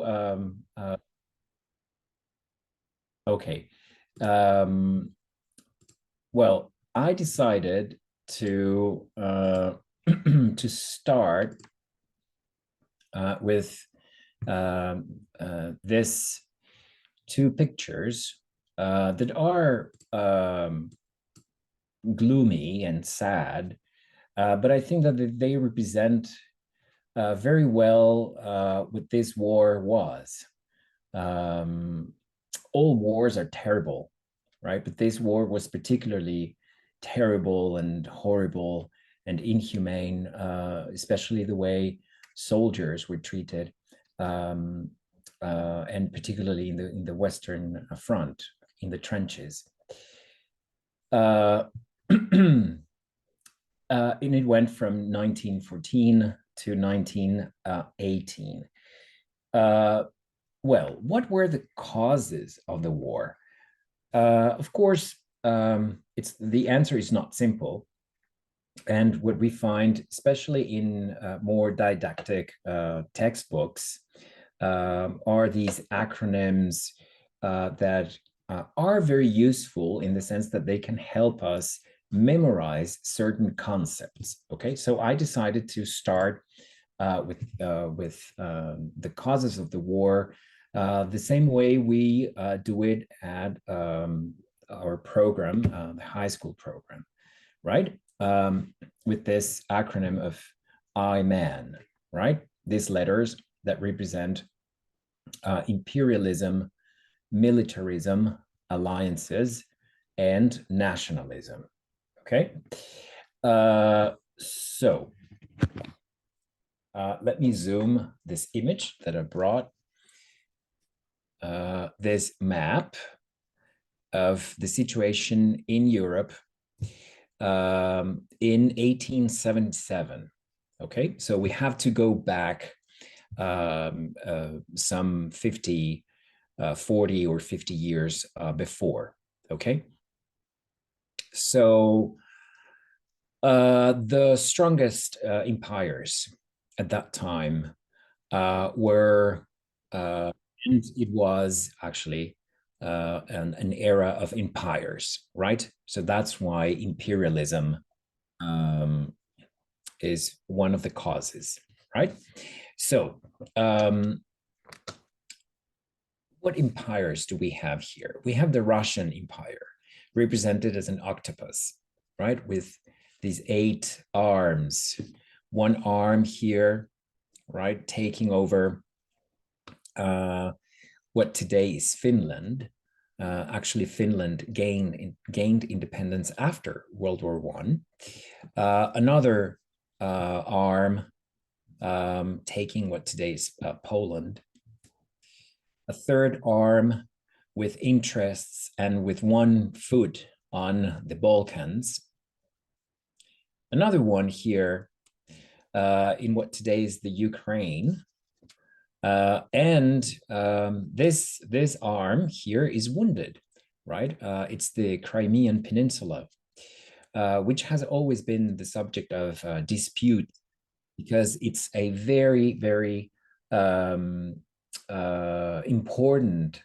Um, uh, okay. Um, well, I decided to to start with this two pictures that are gloomy and sad, but I think that they represent very well what this war was. Um, all wars are terrible, right? But this war was particularly terrible and horrible and inhumane, especially the way soldiers were treated, um, and particularly in the Western Front, in the trenches. Uh, and it went from 1914 to 1918. Well, what were the causes of the war? Of course, it's the answer is not simple. And what we find, especially in more didactic textbooks, are these acronyms that are very useful in the sense that they can help us memorize certain concepts. Okay, so I decided to start with the causes of the war, the same way we do it at our program, the high school program, right? With this acronym of I-Man, right? These letters that represent imperialism, militarism, alliances, and nationalism. Okay. So let me zoom this image that I brought. This map of the situation in Europe in 1877. Okay, so we have to go back some 50, 40 or 50 years before. Okay, so the strongest empires at that time were, and it was actually an era of empires, right? So that's why imperialism um, is one of the causes, right? So what empires do we have here? We have the Russian Empire, represented as an octopus, right? With these 8 arms, one arm here, right, taking over what today is Finland. Actually, Finland gained independence after World War One. Another arm taking what today is Poland. A third arm with interests and with one foot on the Balkans. Another one here in what today is the Ukraine. And this arm here is wounded, right? It's the Crimean Peninsula, which has always been the subject of dispute because it's a very, very important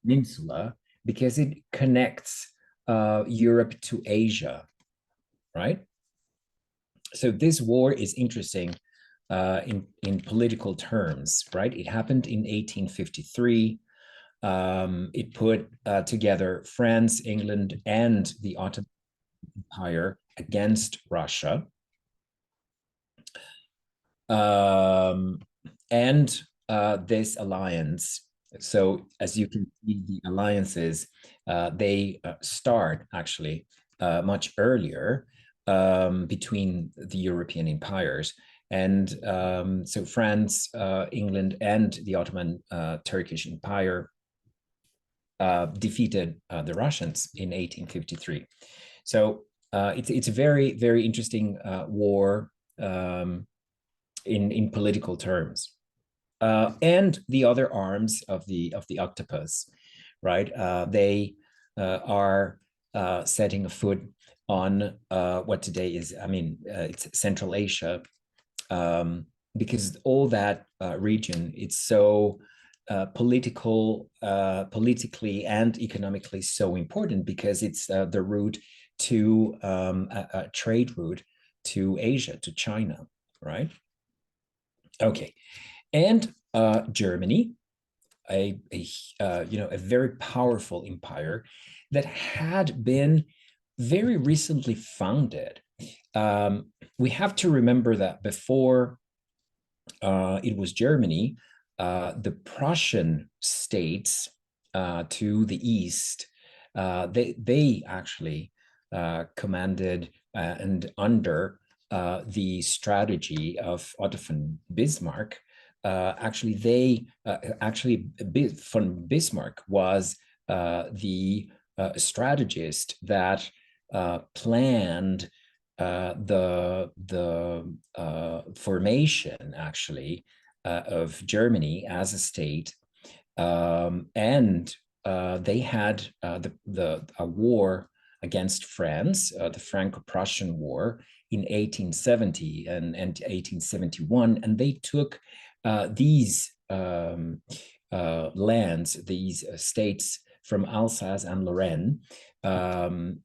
peninsula because it connects Europe to Asia, right? So this war is interesting in political terms, right? It happened in 1853. It put together France, England, and the Ottoman Empire against Russia. And this alliance, so as you can see, the alliances, they start actually much earlier between the European empires. And so France, England, and the Ottoman Turkish Empire defeated the Russians in 1853. So it's a very, very interesting war in political terms. And the other arms of the octopus, right? They are setting a foot on what today is, I mean, it's Central Asia, because all that region, it's so politically and economically so important, because it's the route to a trade route to Asia, to China, right? Okay, and Germany, a very powerful empire that had been very recently founded. We have to remember that before it was Germany, the Prussian states to the east, they actually commanded and under the strategy of Otto von Bismarck. Von Bismarck was the strategist that planned the formation actually of Germany as a state, and they had a war against France, the Franco-Prussian War in 1870 and 1871, and they took these lands, these states from Alsace and Lorraine. And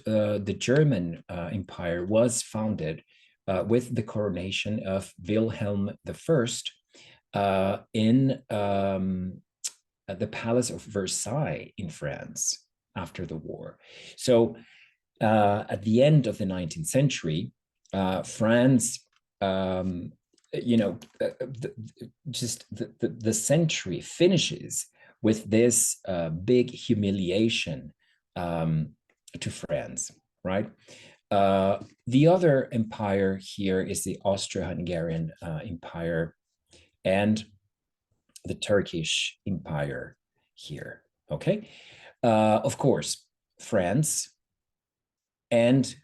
the German Empire was founded with the coronation of Wilhelm I in the Palace of Versailles in France after the war. So at the end of the 19th century, France, the century finishes with this big humiliation to France, right? The other empire here is the Austro-Hungarian Empire and the Turkish Empire here, okay? Of course, France and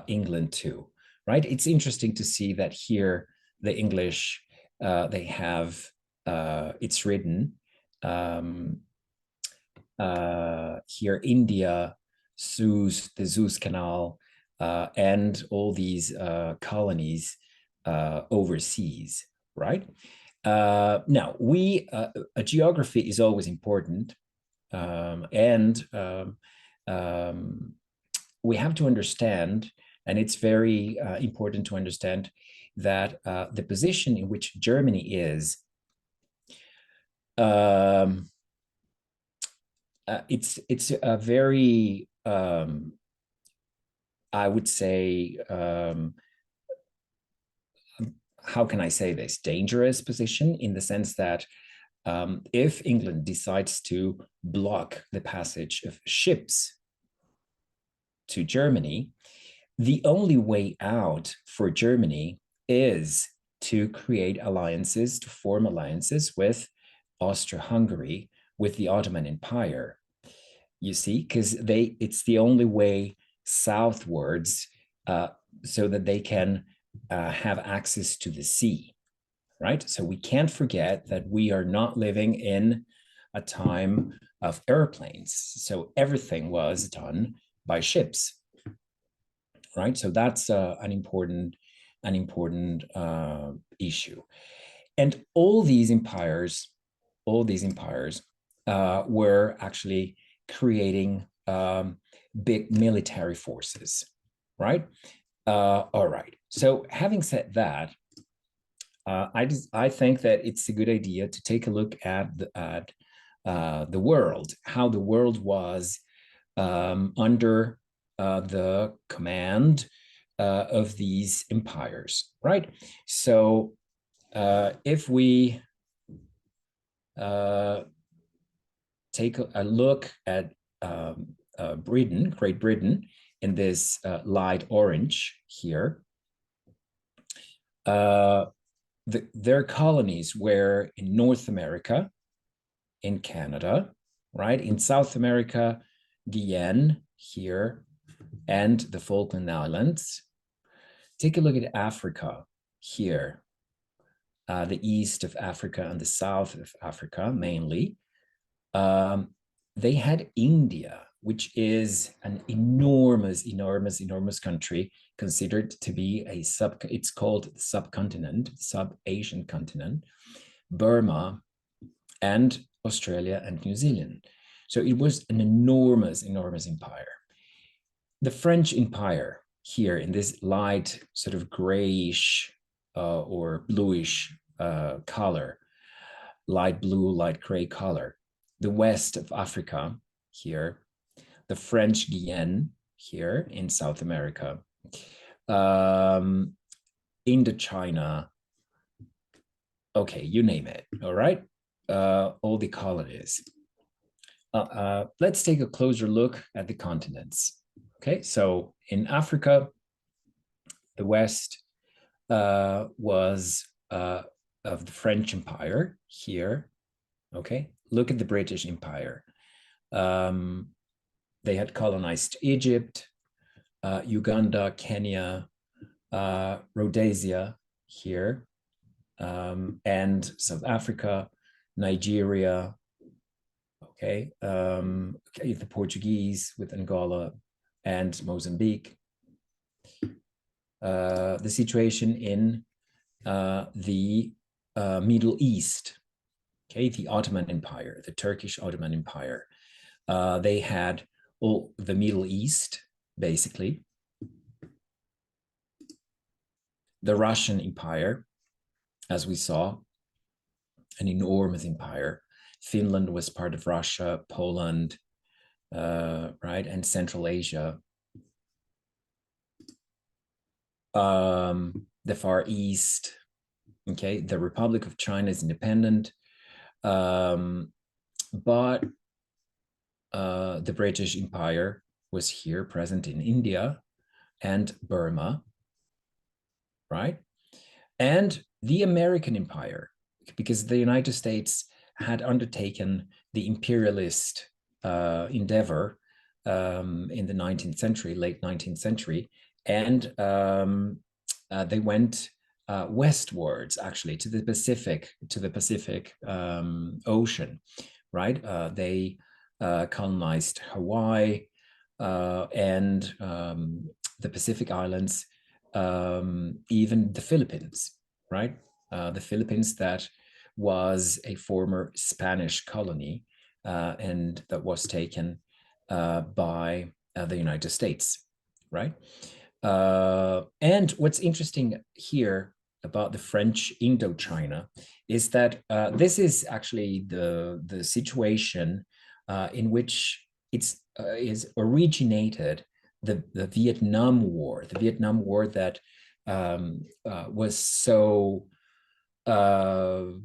England too, right? It's interesting to see that here the English, they have, it's written here, India, the Suez Canal, and all these colonies overseas, right? Now, geography is always important, and we have to understand, and it's very important to understand that the position in which Germany is, it's a very, I would say, how can I say this, dangerous position, in the sense that if England decides to block the passage of ships to Germany, the only way out for Germany is to create alliances, to form alliances with Austro-Hungary, with the Ottoman Empire. You see, because it's the only way southwards so that they can have access to the sea, right? So we can't forget that we are not living in a time of airplanes. So everything was done by ships, right? So that's an important issue. And all these empires were actually creating big military forces, right? All right. So having said that, I think that it's a good idea to take a look at the world, how the world was under the command of these empires, right? So if we take a look at Great Britain, in this light orange here, their colonies were in North America, in Canada, right? In South America, Guyana here, and the Falkland Islands. Take a look at Africa here, the east of Africa and the south of Africa mainly. They had India, which is an enormous, enormous, enormous country considered to be it's called subcontinent, sub-Asian continent, Burma, and Australia and New Zealand. So it was an enormous, enormous empire. The French Empire here in this light sort of grayish or bluish color, light blue, light gray color. The west of Africa here, the French Guiana here in South America, Indochina, okay, you name it, all right? All the colonies. Let's take a closer look at the continents. Okay, so in Africa, the west was of the French Empire here. Okay, look at the British Empire. They had colonized Egypt, Uganda, Kenya, Rhodesia here, and South Africa, Nigeria, okay, the Portuguese with Angola and Mozambique. The situation in the Middle East, okay, the Ottoman Empire, the Turkish Ottoman Empire. They had all the Middle East, basically. The Russian Empire, as we saw, an enormous empire. Finland was part of Russia, Poland, right, and Central Asia. The Far East, okay, the Republic of China is independent, but the British Empire was here present in India and Burma, right? And the American Empire, because the United States had undertaken the imperialist endeavor in the 19th century, late 19th century, and they went westwards, actually, to the Pacific Ocean, right? They colonized Hawaii and the Pacific Islands, even the Philippines, right? The Philippines that was a former Spanish colony and that was taken by the United States, right? And what's interesting here about the French Indochina is that this is actually the situation in which it's is originated the Vietnam War, that was so that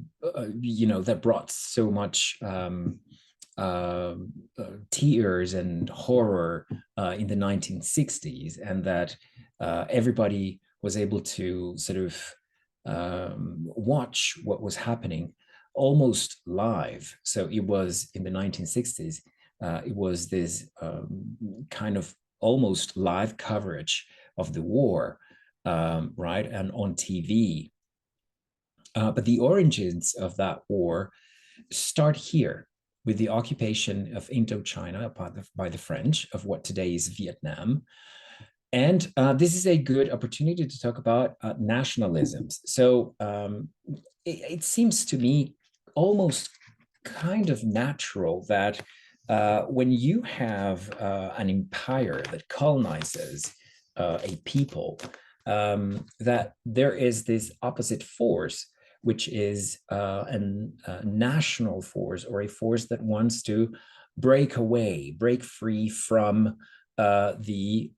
brought so much tears and horror in the 1960s, and that everybody was able to sort of watch what was happening almost live. So it was in the 1960s, it was this kind of almost live coverage of the war, right, and on TV. But the origins of that war start here with the occupation of Indochina by the French of what today is Vietnam. And this is a good opportunity to talk about nationalisms. So it seems to me almost kind of natural that when you have an empire that colonizes a people, that there is this opposite force, which is a national force, or a force that wants to break free from the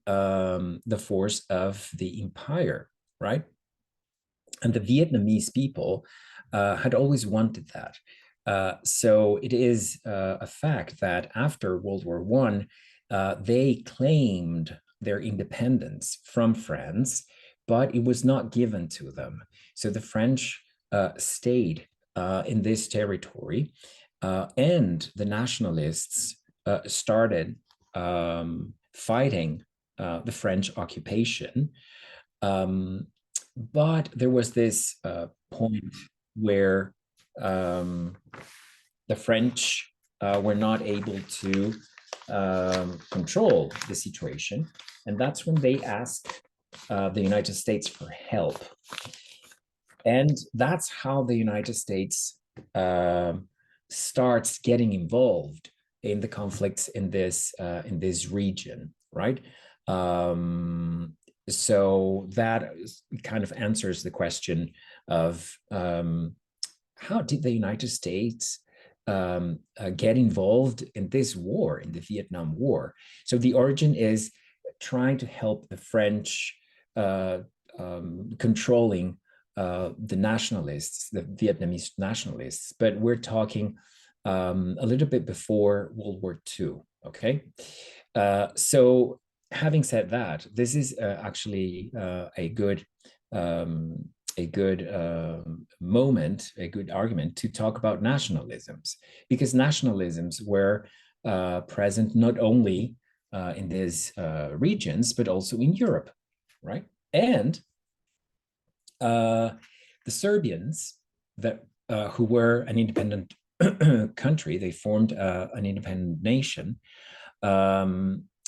force of the empire, right? And the Vietnamese people had always wanted that. So it is a fact that after World War I, they claimed their independence from France, but it was not given to them. So the French stayed in this territory, and the nationalists started fighting the French occupation. But there was this point where the French were not able to control the situation. And that's when they ask the United States for help. And that's how the United States starts getting involved in the conflicts in this region, right? So that kind of answers the question of how did the United States get involved in this war, in the Vietnam War? So the origin is trying to help the French controlling the nationalists, the Vietnamese nationalists, but we're talking a little bit before World War II, okay? So having said that, this is actually a good moment, a good argument to talk about nationalisms, because nationalisms were present not only in these regions, but also in Europe, right? And the Serbians that who were an independent country, they formed an independent nation.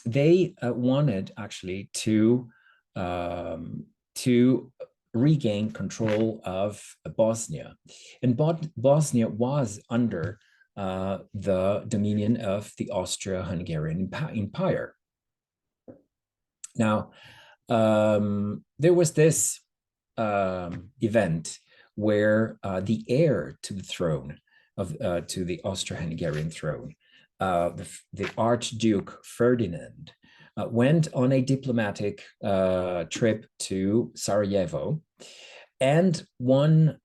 They wanted actually to regain control of Bosnia, and Bosnia was under the dominion of the Austro-Hungarian Empire. Now, there was this event where the heir to the throne of to the Austro-Hungarian throne, the Archduke Ferdinand, went on a diplomatic trip to Sarajevo, and one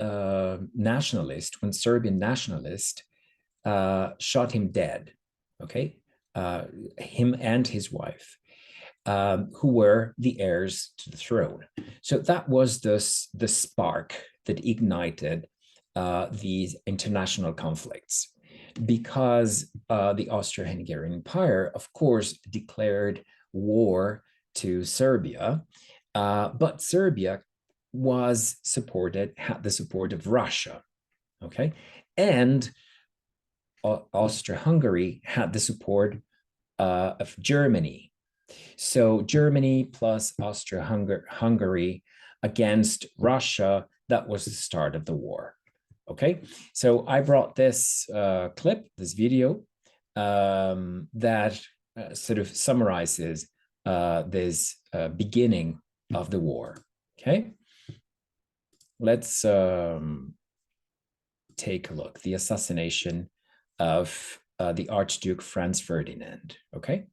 nationalist, one Serbian nationalist, shot him dead. Okay, him and his wife, who were the heirs to the throne. So that was the spark that ignited these international conflicts, because the Austro-Hungarian Empire, of course, declared war to Serbia, but Serbia was had the support of Russia, okay? And Austro-Hungary had the support of Germany. So Germany plus Austro-Hungary against Russia, that was the start of the war. Okay, so I brought this clip, this video, that sort of summarizes this beginning of the war. Okay, let's take a look. The assassination of the Archduke Franz Ferdinand. Okay,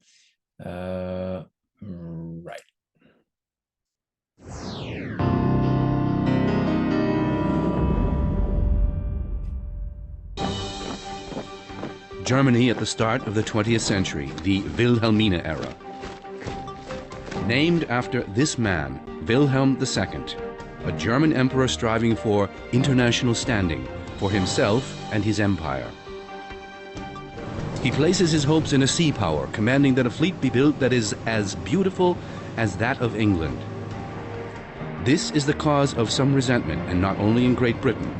right. Germany at the start of the 20th century, the Wilhelmina era. Named after this man, Wilhelm II, a German emperor striving for international standing for himself and his empire. He places his hopes in a sea power, commanding that a fleet be built that is as beautiful as that of England. This is the cause of some resentment, and not only in Great Britain.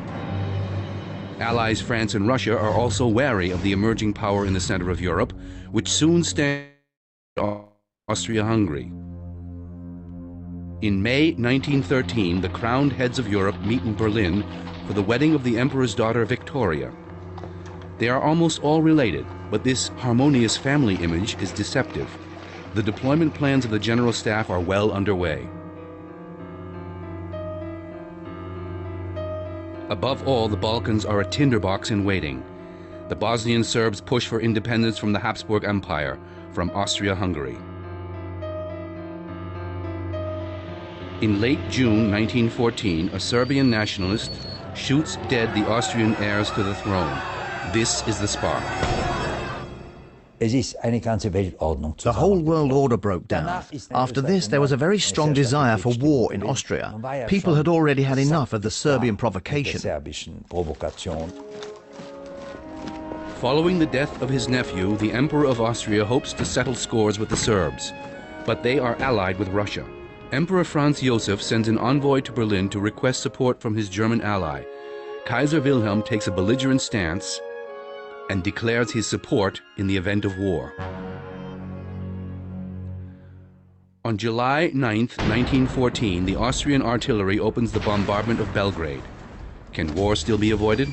Allies France and Russia are also wary of the emerging power in the center of Europe, which soon stands Austria-Hungary. In May 1913, the crowned heads of Europe meet in Berlin for the wedding of the emperor's daughter Victoria. They are almost all related, but this harmonious family image is deceptive. The deployment plans of the General Staff are well underway. Above all, the Balkans are a tinderbox in waiting. The Bosnian Serbs push for independence from the Habsburg Empire, from Austria-Hungary. In late June 1914, a Serbian nationalist shoots dead the Austrian heirs to the throne. This is the spark. The whole world order broke down. After this, there was a very strong desire for war in Austria. People had already had enough of the Serbian provocation. Following the death of his nephew, the Emperor of Austria hopes to settle scores with the Serbs, but they are allied with Russia. Emperor Franz Joseph sends an envoy to Berlin to request support from his German ally. Kaiser Wilhelm takes a belligerent stance and declares his support in the event of war. On July 9th, 1914, the Austrian artillery opens the bombardment of Belgrade. Can war still be avoided?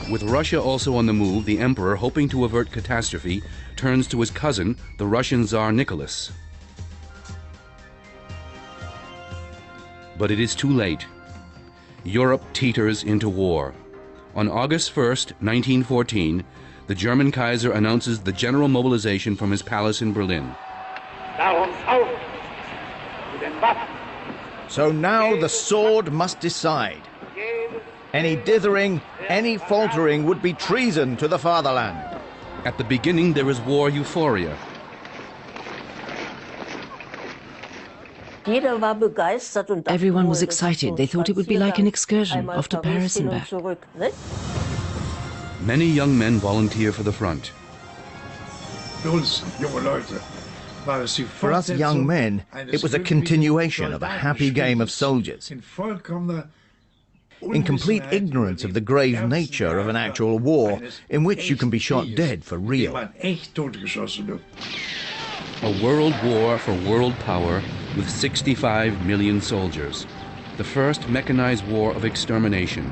With Russia also on the move, the emperor, hoping to avert catastrophe, turns to his cousin, the Russian Tsar Nicholas. But it is too late. Europe teeters into war. On August 1st, 1914, the German Kaiser announces the general mobilization from his palace in Berlin. So now the sword must decide. Any dithering, any faltering would be treason to the fatherland. At the beginning, there is war euphoria. Everyone was excited. They thought it would be like an excursion off to Paris and back. Many young men volunteer for the front. For us young men, it was a continuation of a happy game of soldiers. In complete ignorance of the grave nature of an actual war, in which you can be shot dead for real. A world war for world power with 65 million soldiers. The first mechanized war of extermination.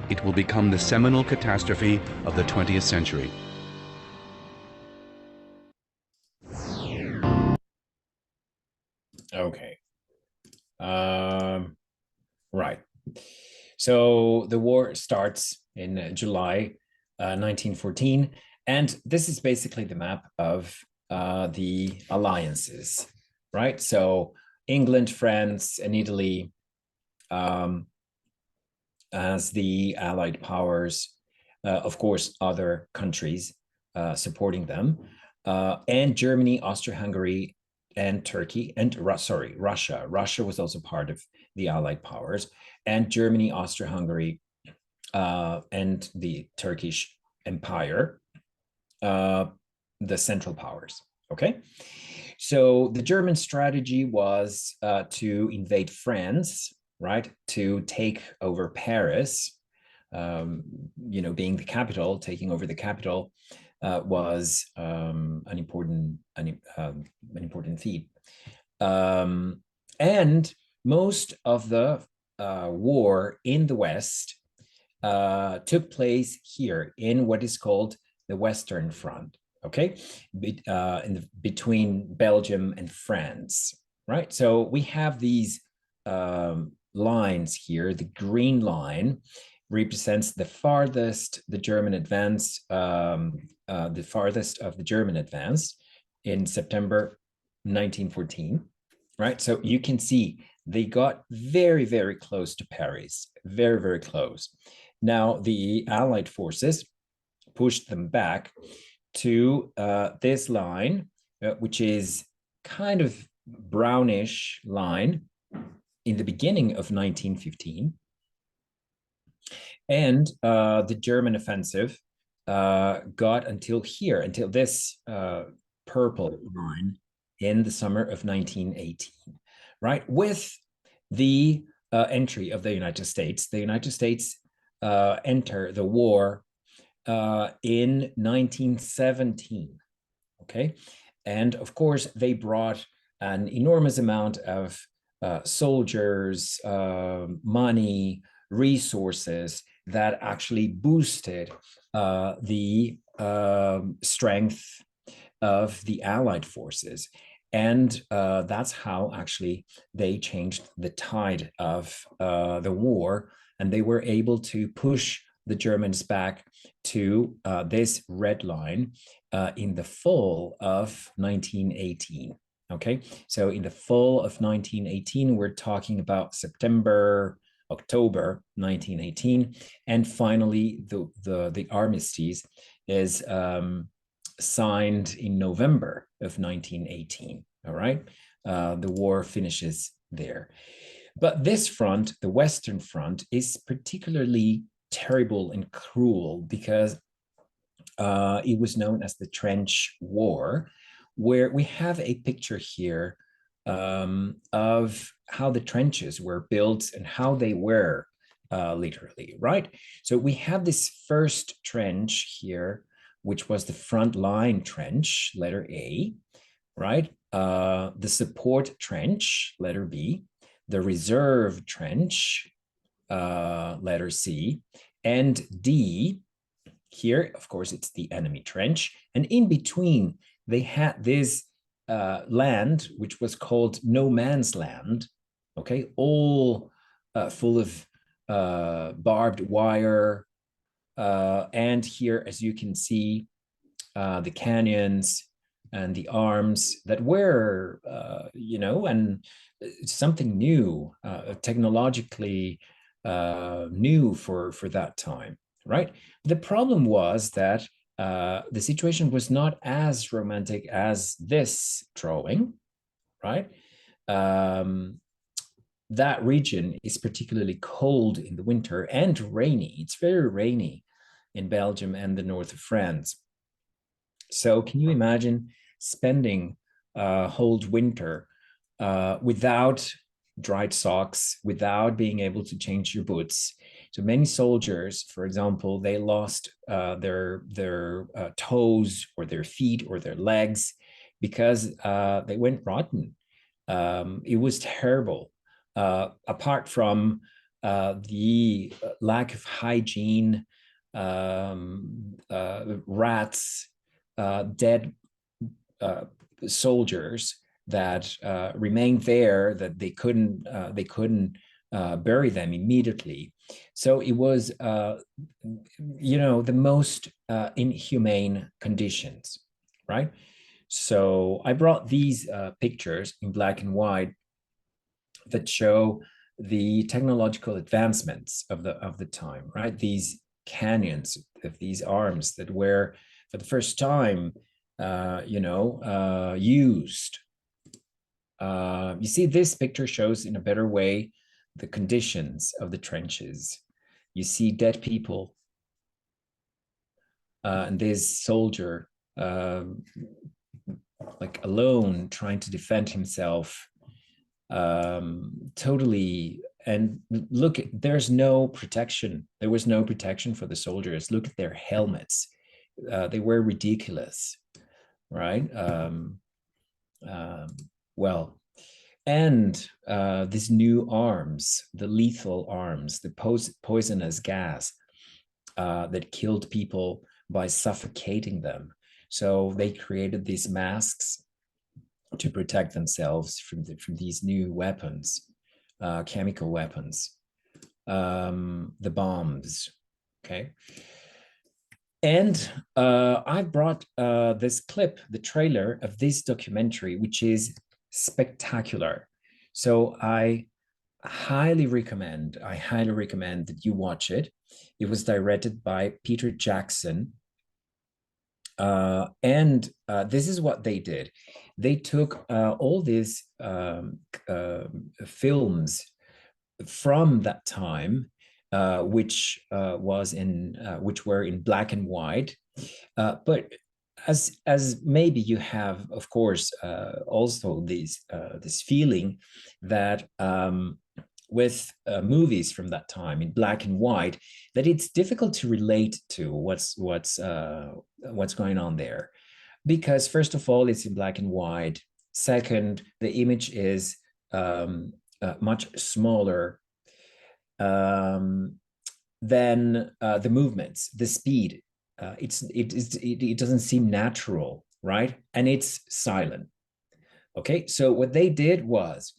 It will become the seminal catastrophe of the 20th century. Okay. Right. So the war starts in July 1914, and this is basically the map of the alliances, right? So England, France, and Italy as the Allied powers, of course, other countries supporting them, and Germany, Austria-Hungary, and Turkey, and Russia. Russia was also part of the Allied powers, and Germany, Austria-Hungary, and the Turkish Empire, the Central Powers, okay? So the German strategy was to invade France, right? To take over Paris, being the capital, taking over the capital was an important feat. And most of the war in the West took place here in what is called the Western Front, okay? Between Belgium and France, right? So we have these lines here. The green line represents the farthest the German advance, the farthest of the German advance in September 1914, right? So you can see they got very, very close to Paris, very, very close. Now the Allied forces pushed them back to this line, which is kind of brownish line in the beginning of 1915. And the German offensive got until here, until this purple line in the summer of 1918, right? With the entry of the United States. The United States enter the war in 1917, okay? And of course, they brought an enormous amount of soldiers, money, resources that actually boosted the strength of the Allied forces. And that's how actually they changed the tide of the war, and they were able to push the Germans back to this red line in the fall of 1918. Okay, so in the fall of 1918, we're talking about September, October 1918, and finally the armistice is signed in November of 1918. All right, the war finishes there. But this front, the Western Front, is particularly terrible and cruel because it was known as the Trench War, where we have a picture here of how the trenches were built and how they were literally, right? So we have this first trench here, which was the front line trench, letter A, right? The support trench, letter B, the reserve trench, letter C, and D, here, of course, it's the enemy trench. And in between, they had this land, which was called no man's land, okay, all full of barbed wire. And here, as you can see, the canyons and the arms that were, and something new, technologically new for that time, right? The problem was that the situation was not as romantic as this drawing, right? That region is particularly cold in the winter and rainy. It's very rainy in Belgium and the north of France. So can you imagine spending a whole winter without dried socks, without being able to change your boots? So many soldiers, for example, they lost their toes or their feet or their legs because they went rotten. It was terrible. Apart from the lack of hygiene, rats, dead soldiers that remained there, that they couldn't bury them immediately. So it was, the most inhumane conditions, right? So I brought these pictures in black and white that show the technological advancements of the time, right? These canyons of these arms that were, for the first time, used. You see, this picture shows in a better way the conditions of the trenches. You see dead people, and this soldier, like alone, trying to defend himself, totally. And look, there's no protection. There was no protection for the soldiers. Look at their helmets. They were ridiculous, right? Well, and these new arms, the lethal arms, the poisonous gas that killed people by suffocating them. So they created these masks to protect themselves from these new weapons, chemical weapons, the bombs, okay? And I brought this clip, the trailer of this documentary, which is spectacular. So I highly recommend that you watch it. It was directed by Peter Jackson. And this is what they did. They took all these films from that time, which were in black and white, but as maybe you have, of course, also this feeling that with movies from that time in black and white, that it's difficult to relate to what's going on there, because first of all, it's in black and white. Second, the image is much smaller. Then the movements, the speed, it doesn't seem natural, right? And it's silent. Okay, so what they did was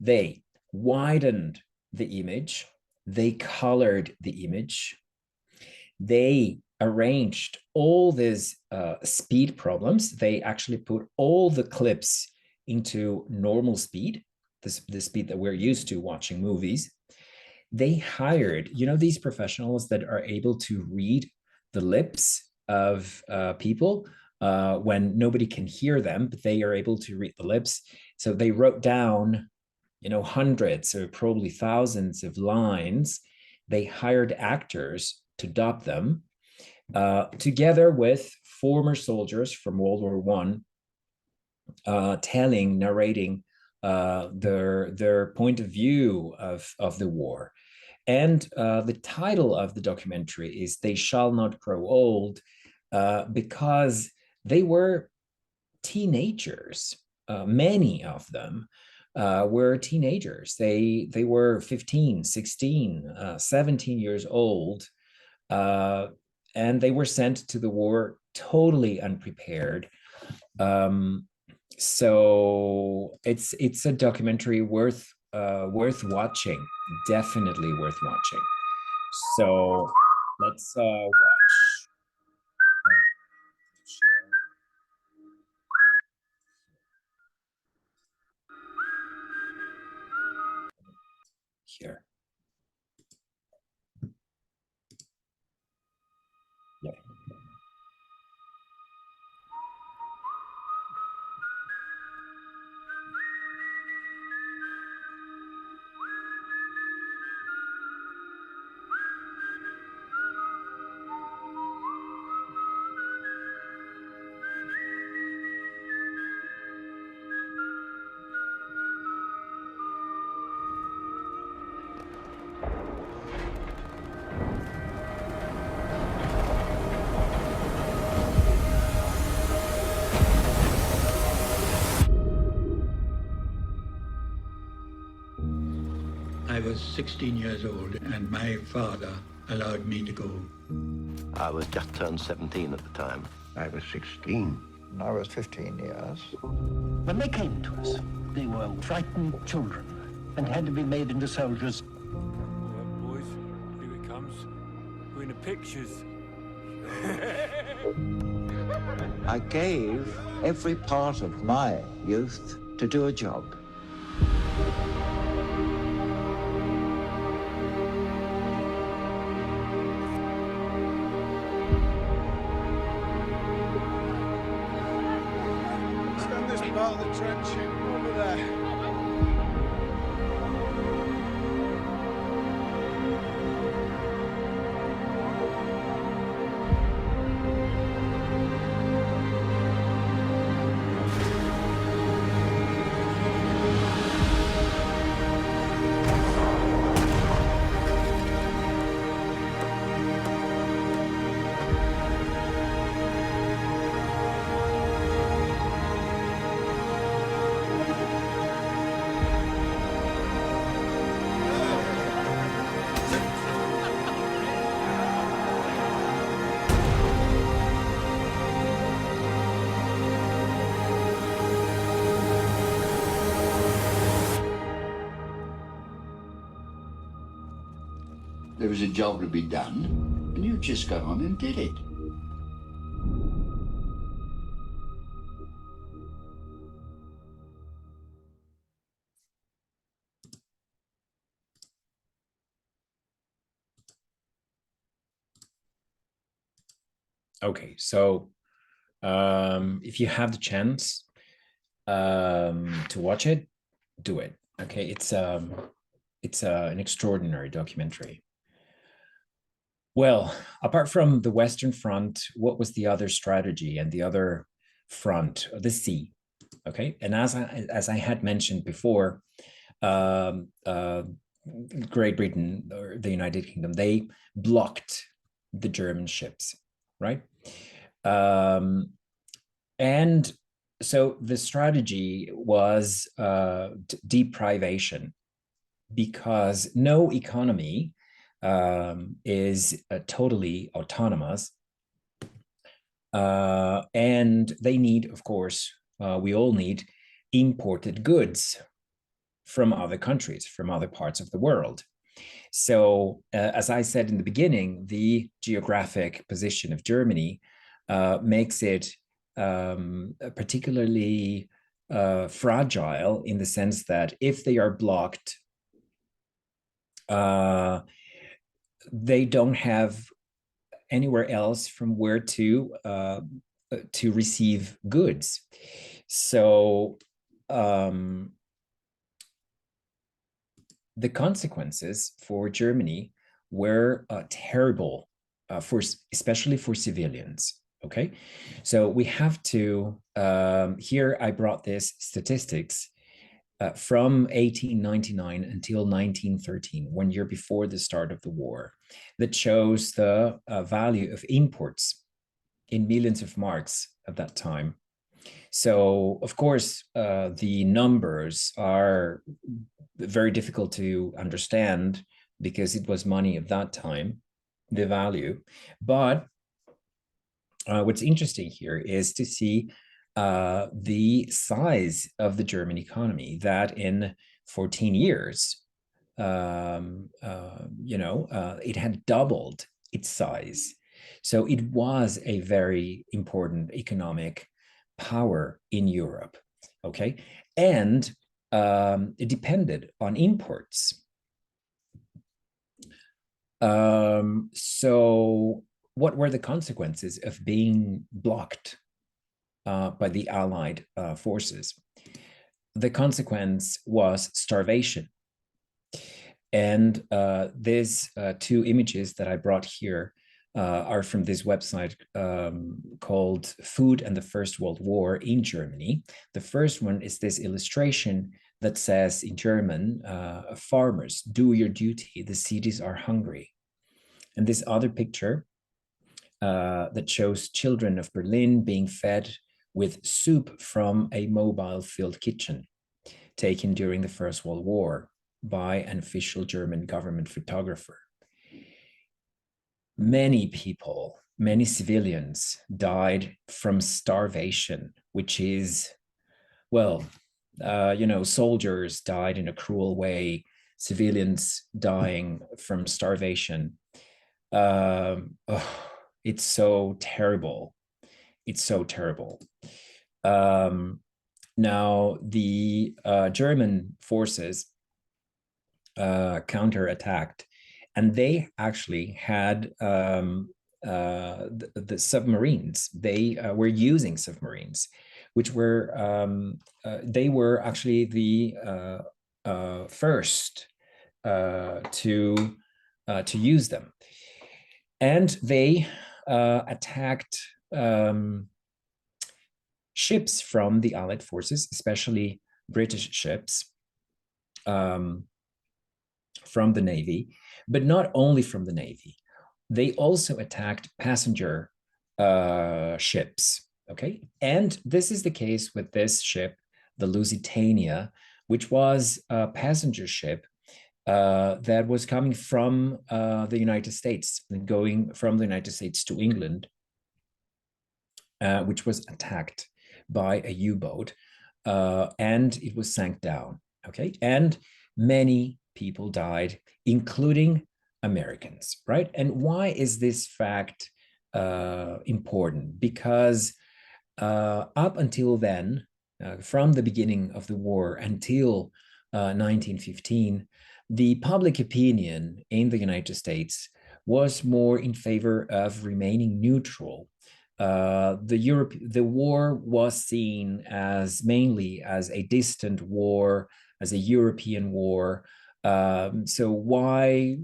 they widened the image, they colored the image, they arranged all these speed problems. They actually put all the clips into normal speed, the speed that we're used to watching movies. They hired, these professionals that are able to read the lips of people when nobody can hear them, but they are able to read the lips. So they wrote down, hundreds or probably thousands of lines. They hired actors to dub them, together with former soldiers from World War I, narrating their point of view of the war. And the title of the documentary is "They Shall Not Grow Old," because they were teenagers. Many of them were teenagers. They were 15, 16, 17 years old, and they were sent to the war totally unprepared. So it's a documentary worth watching, definitely worth watching. So let's watch. Here. Yeah. I was 16 years old and my father allowed me to go. I was just turned 17 at the time. I was 16. I was 15 years. When they came to us, they were frightened children and had to be made into soldiers. Well, boys, here it comes. We're in the pictures. I gave every part of my youth to do a job. Stand this part of the trench over there. There was a job to be done, and you just got on and did it. Okay, so if you have the chance to watch it, do it. Okay, it's an extraordinary documentary. Well, apart from the Western Front, what was the other strategy and the other front? The sea. Okay, and as I had mentioned before, Great Britain or the United Kingdom, they blocked the German ships, right? And so the strategy was deprivation, because no economy is totally autonomous. And they need, of course, we all need imported goods from other countries, from other parts of the world. So as I said in the beginning, the geographic position of Germany makes it particularly fragile, in the sense that if they are blocked, they don't have anywhere else from where to receive goods. So the consequences for Germany were terrible, especially for civilians. Okay, so we have to, here I brought this statistics from 1899 until 1913, 1 year before the start of the war, that shows the value of imports in millions of marks at that time. So, of course, the numbers are very difficult to understand because it was money at that time, the value. But what's interesting here is to see the size of the German economy, that in 14 years, it had doubled its size. So it was a very important economic power in Europe, okay? And it depended on imports. So what were the consequences of being blocked by the Allied forces? The consequence was starvation. And these two images that I brought here are from this website called Food and the First World War in Germany. The first one is this illustration that says in German, farmers, do your duty, the cities are hungry. And this other picture that shows children of Berlin being fed with soup from a mobile field kitchen taken during the First World War by an official German government photographer. Many people, many civilians died from starvation, which is, well, soldiers died in a cruel way, civilians dying from starvation. It's so terrible. It's so terrible. Now, the German forces counterattacked, and they actually had the submarines. They were using submarines, which were they were actually the first to use them, and they attacked ships from the Allied forces, especially British ships. From the Navy, but not only from the Navy. They also attacked passenger ships, okay? And this is the case with this ship, the Lusitania, which was a passenger ship that was coming from the United States, and going from the United States to England, which was attacked by a U-boat, and it was sank down, okay? And many people died, including Americans, right? And why is this fact important? Because up until then, from the beginning of the war until 1915, the public opinion in the United States was more in favor of remaining neutral. The war was seen as mainly as a distant war, as a European war. So why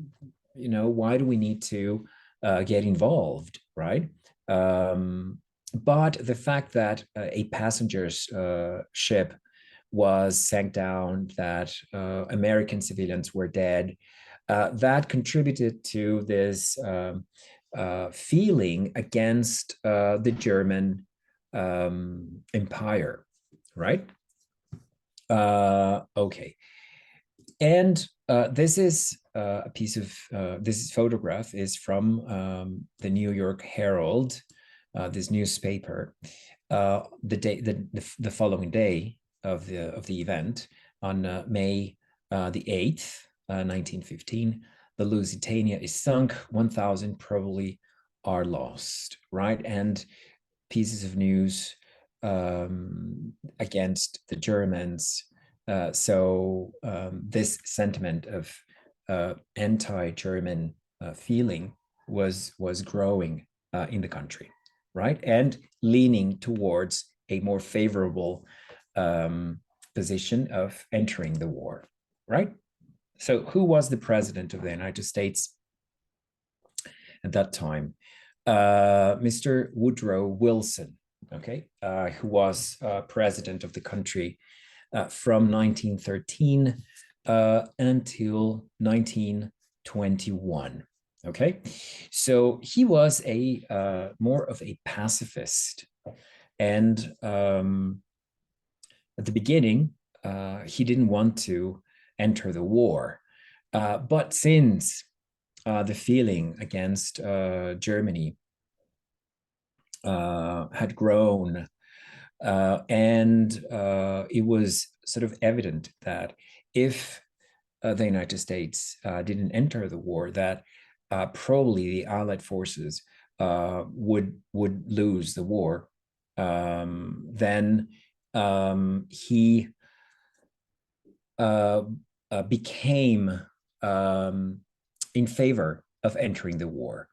do we need to get involved, right? But the fact that a passenger's ship was sank down, that American civilians were dead, that contributed to this feeling against the German empire, right? Okay. And this is a piece of this photograph is from the New York Herald, this newspaper. The following day of the event, on May the 8th, 1915, the Lusitania is sunk. 1,000 probably are lost, right? And pieces of news against the Germans. So this sentiment of anti-German feeling was growing in the country, right? And leaning towards a more favorable position of entering the war, right? So who was the president of the United States at that time? Mr. Woodrow Wilson, okay, who was president of the country from 1913 until 1921. Okay, so he was a more of a pacifist, and at the beginning, he didn't want to enter the war, but since the feeling against Germany had grown, and it was sort of evident that if the United States didn't enter the war, that probably the Allied forces would lose the war. Then he became in favor of entering the war,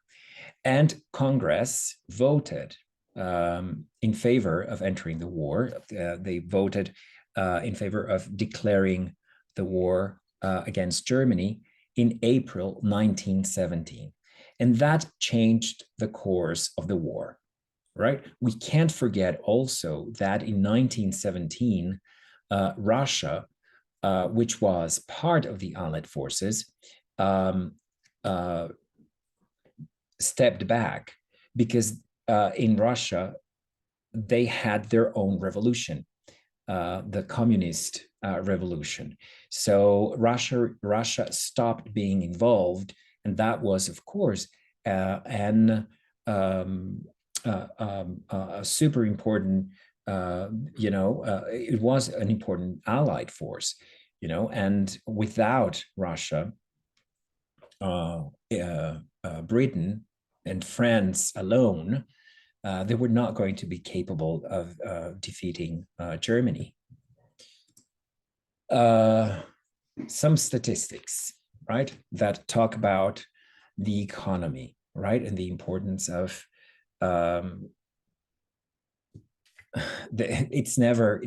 and Congress voted in favor of entering the war. They voted in favor of declaring the war against Germany in April 1917. And that changed the course of the war, right? We can't forget also that in 1917, Russia, which was part of the Allied forces, stepped back because in Russia, they had their own revolution, the communist revolution. So Russia stopped being involved, and that was, of course, a super important, it was an important Allied force, and without Russia, Britain and France alone, they were not going to be capable of defeating Germany. Some statistics, right, that talk about the economy, right, and the importance of it's never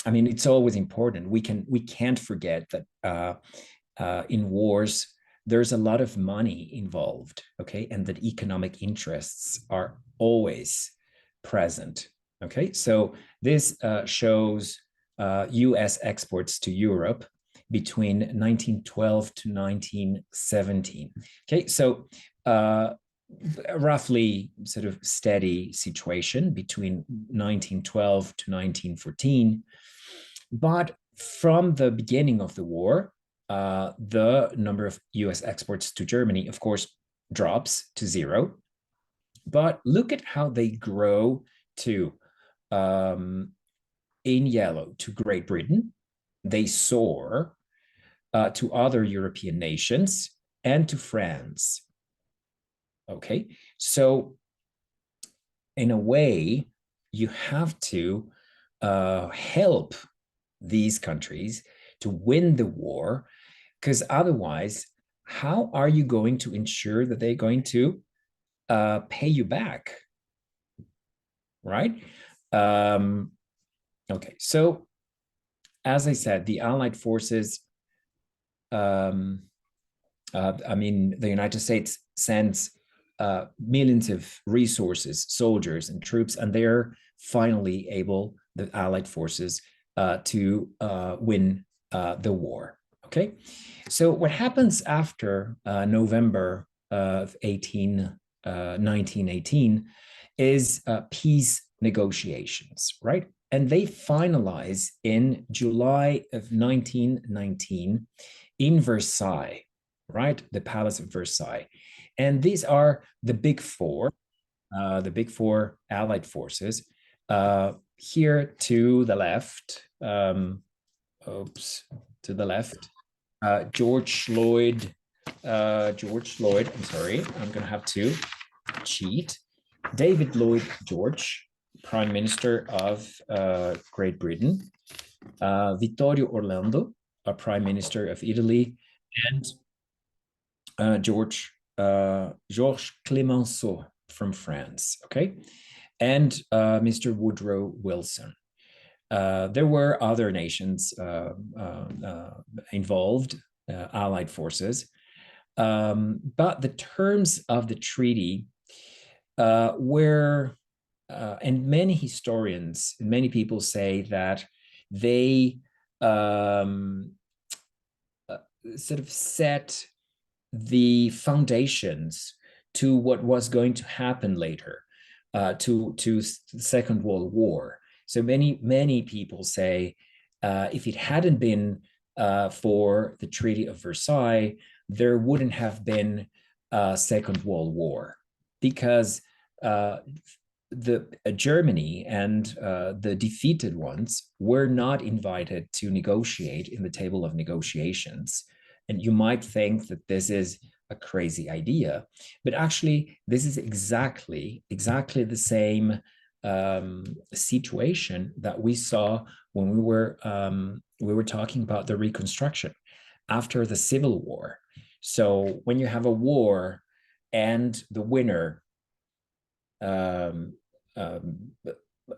I mean, it's always important. We can't forget that in wars there's a lot of money involved, okay, and that economic interests are always present. Okay, so this shows US exports to Europe between 1912 to 1917. Okay, so roughly sort of steady situation between 1912 to 1914. But from the beginning of the war, the number of US exports to Germany, of course, drops to zero. But look at how they grow to, in yellow, to Great Britain. They soar to other European nations and to France. Okay, so in a way, you have to help these countries to win the war, because otherwise, how are you going to ensure that they're going to pay you back, right? Okay, so as I said, the Allied forces, I mean, the United States sends millions of resources, soldiers and troops, and they're finally able, the Allied forces, to win the war. Okay, so what happens after November of 1918 is peace negotiations, right? And they finalize in July of 1919 in Versailles, right? The Palace of Versailles. And these are the big four Allied forces. Here to the left, to the left, George Lloyd, I'm sorry, I'm gonna have to cheat. David Lloyd George, Prime Minister of Great Britain, Vittorio Orlando, a Prime Minister of Italy, and Georges Clemenceau from France, okay? And Mr. Woodrow Wilson. There were other nations involved, Allied forces, but the terms of the treaty were, and many historians, many people say that they sort of set the foundations to what was going to happen later, to the Second World War. So many people say, if it hadn't been for the Treaty of Versailles, there wouldn't have been a Second World War, because Germany and the defeated ones were not invited to negotiate in the table of negotiations. And you might think that this is a crazy idea, but actually this is exactly the same situation that we saw when we were talking about the Reconstruction after the Civil War. So when you have a war and the winner,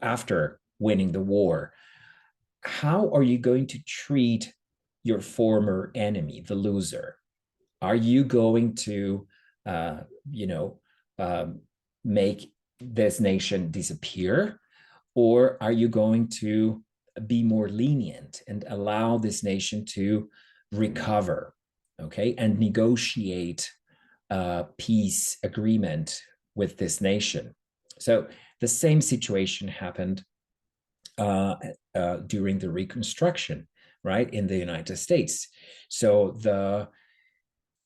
after winning the war, how are you going to treat your former enemy, the loser? Are you going to, make this nation disappear? Or are you going to be more lenient and allow this nation to recover, okay, and negotiate a peace agreement with this nation? So the same situation happened during the Reconstruction, right, in the United States. So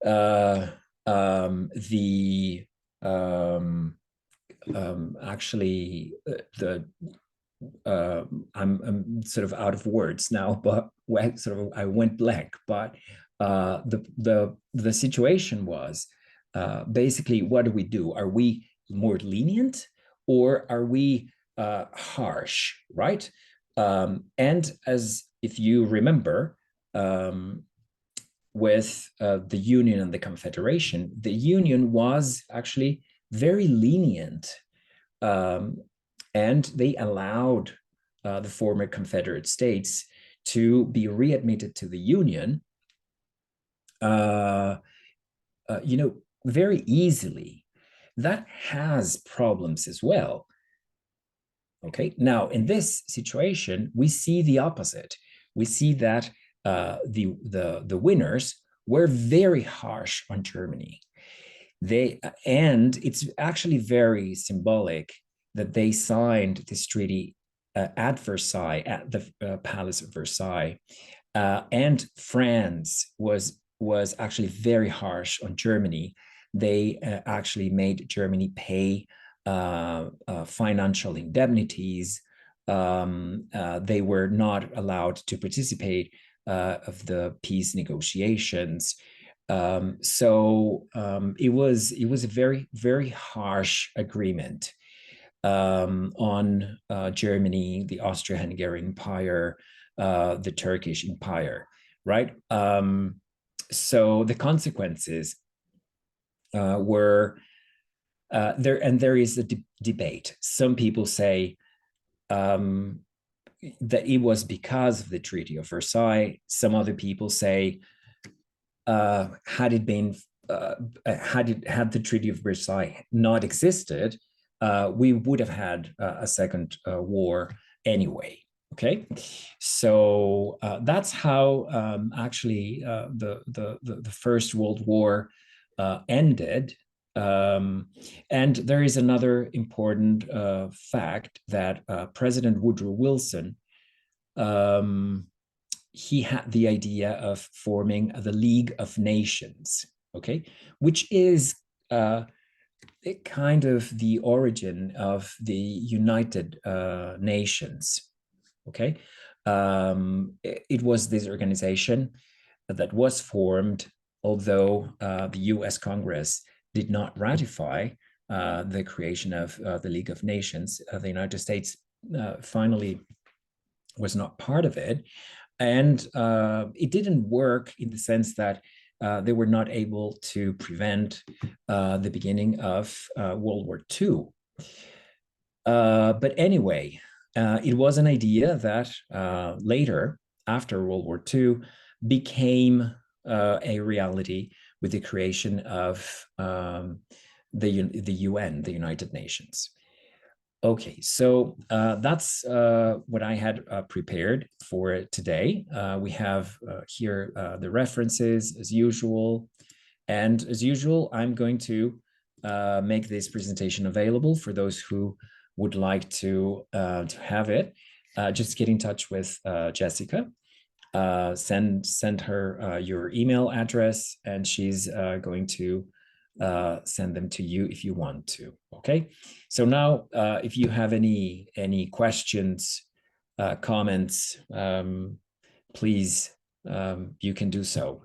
I'm sort of out of words now, but I went blank. But the situation was basically, what do we do? Are we more lenient, or are we harsh, right? And as if you remember, with the Union and the Confederation, the Union was actually very lenient, and they allowed the former Confederate States to be readmitted to the Union, very easily. That has problems as well. Okay, now in this situation, we see the opposite. We see that the winners were very harsh on Germany. And it's actually very symbolic that they signed this treaty at Versailles, at the Palace of Versailles, and France was actually very harsh on Germany. They actually made Germany pay financial indemnities. They were not allowed to participate of the peace negotiations. So it was a very, very harsh agreement on Germany, the Austro-Hungarian Empire, the Turkish Empire, right? So the consequences were there, and there is a debate. Some people say that it was because of the Treaty of Versailles. Some other people say, had the Treaty of Versailles not existed, we would have had a second war anyway. Okay, so that's how actually the First World War ended. And there is another important fact that President Woodrow Wilson, he had the idea of forming the League of Nations, okay, which is kind of the origin of the United Nations, okay. It was this organization that was formed, although the US Congress did not ratify the creation of the League of Nations. The United States finally was not part of it. And it didn't work in the sense that they were not able to prevent the beginning of World War II. But anyway, it was an idea that later, after World War II, became a reality with the creation of the UN, the United Nations. Okay, so that's what I had prepared for today. We have here the references as usual. And as usual, I'm going to make this presentation available for those who would like to have it. Just get in touch with Jessica. Send her your email address, and she's going to send them to you if you want to. Okay. So now, if you have any questions, comments, please, you can do so.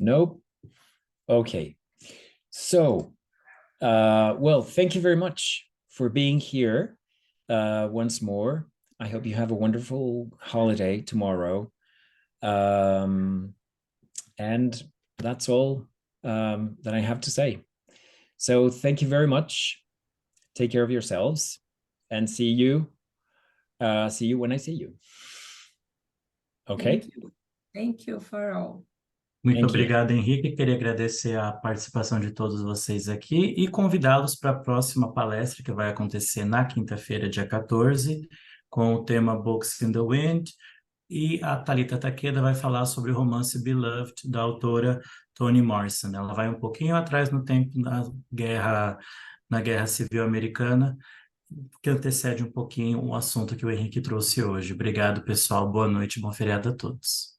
Nope. Okay. So, well, thank you very much for being here once more. I hope you have a wonderful holiday tomorrow. And that's all that I have to say. So thank you very much. Take care of yourselves, and see you when I see you. Okay? Thank you for all. Muito obrigado, Henrique. Queria agradecer a participação de todos vocês aqui e convidá-los para a próxima palestra que vai acontecer na quinta-feira, dia 14, com o tema Books in the Wind. E a Thalita Takeda vai falar sobre o romance Beloved, da autora Toni Morrison. Ela vai um pouquinho atrás no tempo na Guerra Civil Americana, que antecede um pouquinho o assunto que o Henrique trouxe hoje. Obrigado, pessoal. Boa noite, bom feriado a todos.